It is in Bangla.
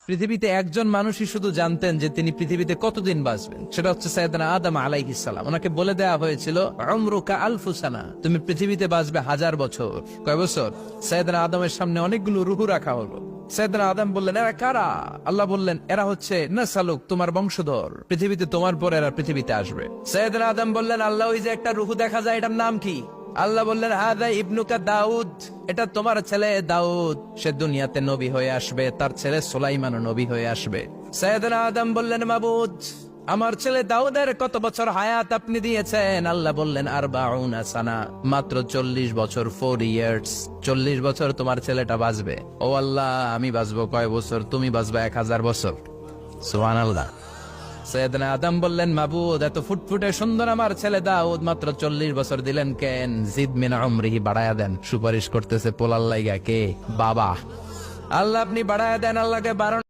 পৃথিবীতে একজন মানুষই শুধু জানতেন যে তিনি পৃথিবীতে কতদিন বাঁচবেন, সেটা হচ্ছে সাইয়েদনা আদম আলাইহিস সালাম। ওনাকে বলে দেয়া হয়েছিল উমরুকা আলফু সানা, তুমি পৃথিবীতে বাঁচবে 1000 বছর। কয় বছর? সাইয়েদনা আদমের সামনে অনেকগুলো রূহ রাখা হলো। সাইয়েদনা আদম বললেন, এরা কারা? আল্লাহ বললেন, এরা হচ্ছে নাসালুক, তোমার বংশধর, পৃথিবীতে তোমার পর এরা পৃথিবীতে আসবে। সাইয়েদনা আদম বললেন, আল্লাহ ওই যে একটা রূহ দেখা যায়, এটার নাম কি? আল্লাহ বললেন, হাদা ইবনুকা দাউদ, এটা তোমার ছেলে দাউদ, সে দুনিয়াতে নবী হয়ে আসবে, তার ছেলে সুলাইমানও নবী হয়ে আসবে। সাইয়েদনা আদম বললেন, মাবুদ, আমার ছেলে দাউদের কত বছর হায়াত আপনি দিয়েছেন? আল্লাহ বললেন, 40 সানা, মাত্র 40 বছর, 4 ইয়ার্স, 40 বছর তোমার ছেলেটা বাঁচবে। ও আল্লাহ, আমি বাঁচবো কয় বছর? তুমি বাঁচবে 1000 বছর। সুবহানাল্লাহ। সাইয়েদনা আদম বললেন, মাবুদ, এত ফুটফুটে সুন্দর আমার ছেলে দাউদ, মাত্র 40 বছর দিলেন কেন? জিদ মিন উমরিহি, বাড়ায়া দেন। সুপারিশ করতেছে পোলার লাইগা কে? বাবা। আল্লাহ আপনি বাড়ায়া দেন, আল্লাহকে বাড়ান।